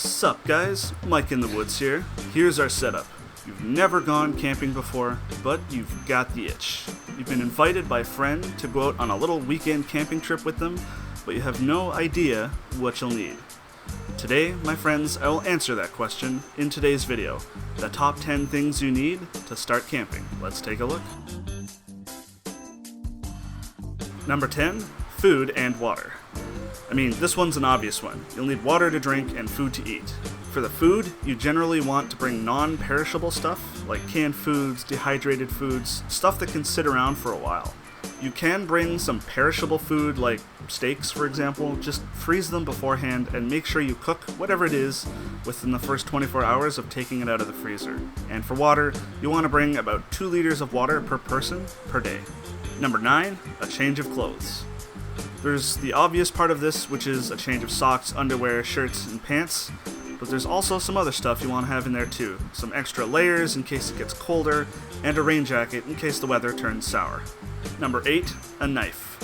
Sup guys, Mike in the Woods here. Here's our setup. You've never gone camping before, but you've got the itch. You've been invited by a friend to go out on a little weekend camping trip with them, but you have no idea what you'll need. Today, my friends, I will answer that question in today's video. The top 10 things you need to start camping. Let's take a look. Number 10, food and water. I mean, this one's an obvious one. You'll need water to drink and food to eat. For the food, you generally want to bring non-perishable stuff, like canned foods, dehydrated foods, stuff that can sit around for a while. You can bring some perishable food, like steaks for example, just freeze them beforehand and make sure you cook whatever it is within the first 24 hours of taking it out of the freezer. And for water, you want to bring about 2 liters of water per person per day. Number 9, a change of clothes. There's the obvious part of this, which is a change of socks, underwear, shirts, and pants, but there's also some other stuff you want to have in there too. Some extra layers in case it gets colder, and a rain jacket in case the weather turns sour. Number 8, a knife.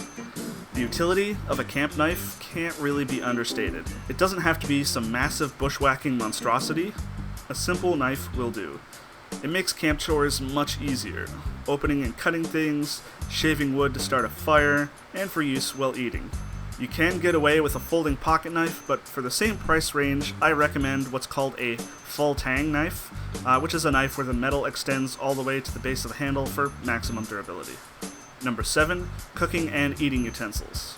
The utility of a camp knife can't really be understated. It doesn't have to be some massive bushwhacking monstrosity. A simple knife will do. It makes camp chores much easier, opening and cutting things, shaving wood to start a fire, and for use while eating. You can get away with a folding pocket knife, but for the same price range, I recommend what's called a full tang knife, which is a knife where the metal extends all the way to the base of the handle for maximum durability. Number 7, cooking and eating utensils.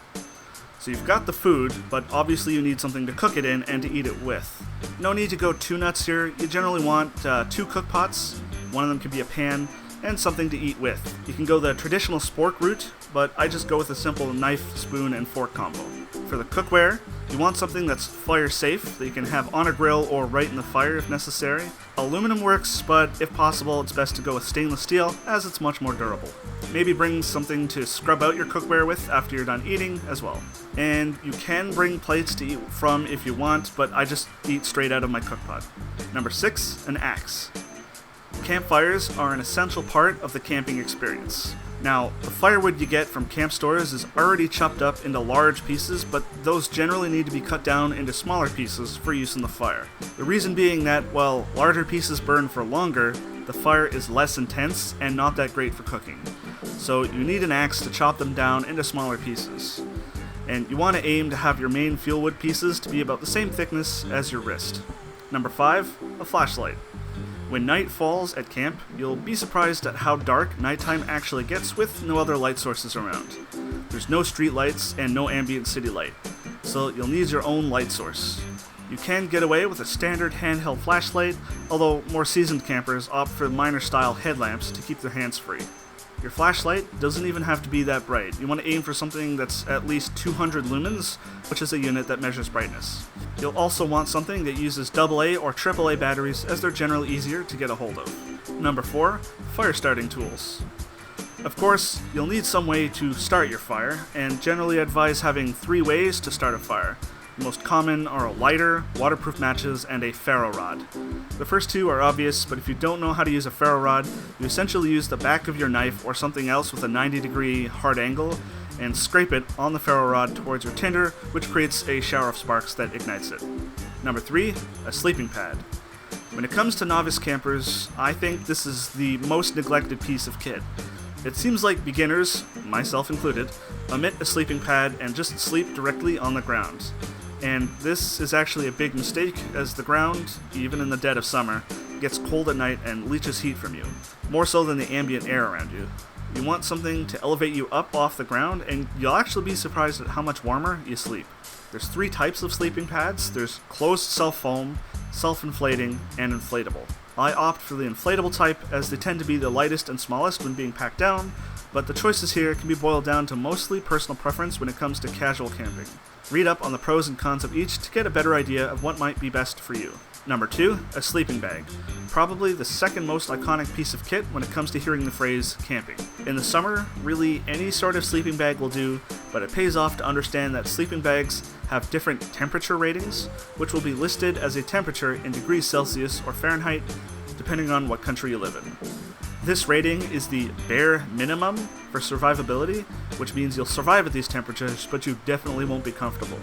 So you've got the food, but obviously you need something to cook it in and to eat it with. No need to go too nuts here. You generally want 2 cook pots, one of them could be a pan, and something to eat with. You can go the traditional spork route, but I just go with a simple knife, spoon, and fork combo. For the cookware, you want something that's fire safe, that you can have on a grill or right in the fire if necessary. Aluminum works, but if possible, it's best to go with stainless steel, as it's much more durable. Maybe bring something to scrub out your cookware with after you're done eating as well. And you can bring plates to eat from if you want, but I just eat straight out of my cookpot. Number 6, an axe. Campfires are an essential part of the camping experience. Now, the firewood you get from camp stores is already chopped up into large pieces, but those generally need to be cut down into smaller pieces for use in the fire. The reason being that, while larger pieces burn for longer, the fire is less intense and not that great for cooking. So you need an axe to chop them down into smaller pieces. And you want to aim to have your main fuel wood pieces to be about the same thickness as your wrist. Number 5, a flashlight. When night falls at camp, you'll be surprised at how dark nighttime actually gets with no other light sources around. There's no street lights and no ambient city light, so you'll need your own light source. You can get away with a standard handheld flashlight, although more seasoned campers opt for minor style headlamps to keep their hands free. Your flashlight doesn't even have to be that bright. You want to aim for something that's at least 200 lumens, which is a unit that measures brightness. You'll also want something that uses AA or AAA batteries, as they're generally easier to get a hold of. Number 4, fire-starting tools. Of course, you'll need some way to start your fire, and generally advise having 3 ways to start a fire. The most common are a lighter, waterproof matches, and a ferro rod. The first 2 are obvious, but if you don't know how to use a ferro rod, you essentially use the back of your knife or something else with a 90-degree hard angle and scrape it on the ferro rod towards your tinder, which creates a shower of sparks that ignites it. Number 3, a sleeping pad. When it comes to novice campers, I think this is the most neglected piece of kit. It seems like beginners, myself included, omit a sleeping pad and just sleep directly on the ground. And this is actually a big mistake, as the ground, even in the dead of summer, gets cold at night and leaches heat from you, more so than the ambient air around you. You want something to elevate you up off the ground, and you'll actually be surprised at how much warmer you sleep. There's 3 types of sleeping pads. There's closed self-foam, self-inflating, and inflatable. I opt for the inflatable type, as they tend to be the lightest and smallest when being packed down, but the choices here can be boiled down to mostly personal preference when it comes to casual camping. Read up on the pros and cons of each to get a better idea of what might be best for you. Number 2, a sleeping bag. Probably the second most iconic piece of kit when it comes to hearing the phrase camping. In the summer, really any sort of sleeping bag will do, but it pays off to understand that sleeping bags have different temperature ratings, which will be listed as a temperature in degrees Celsius or Fahrenheit, depending on what country you live in. This rating is the bare minimum for survivability, which means you'll survive at these temperatures, but you definitely won't be comfortable.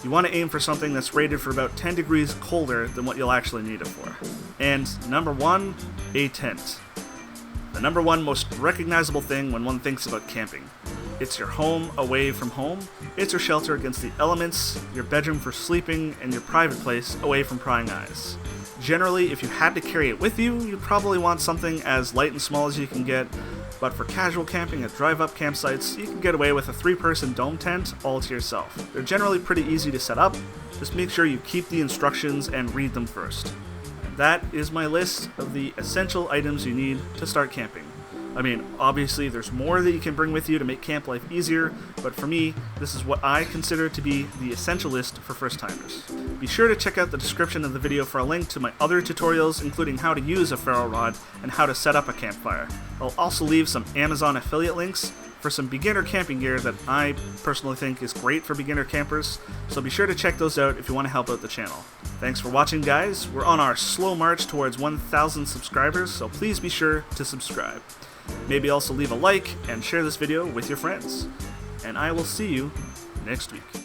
You want to aim for something that's rated for about 10 degrees colder than what you'll actually need it for. And number 1, a tent. The number 1 most recognizable thing when one thinks about camping. It's your home away from home. It's your shelter against the elements, your bedroom for sleeping, and your private place away from prying eyes. Generally, if you had to carry it with you, you'd probably want something as light and small as you can get, but for casual camping at drive-up campsites, you can get away with a 3-person dome tent all to yourself. They're generally pretty easy to set up. Just make sure you keep the instructions and read them first. And that is my list of the essential items you need to start camping. I mean, obviously there's more that you can bring with you to make camp life easier, but for me, this is what I consider to be the essential list for first-timers. Be sure to check out the description of the video for a link to my other tutorials, including how to use a ferro rod and how to set up a campfire. I'll also leave some Amazon affiliate links for some beginner camping gear that I personally think is great for beginner campers, so be sure to check those out if you want to help out the channel. Thanks for watching, guys. We're on our slow march towards 1,000 subscribers, so please be sure to subscribe. Maybe also leave a like and share this video with your friends. And I will see you next week.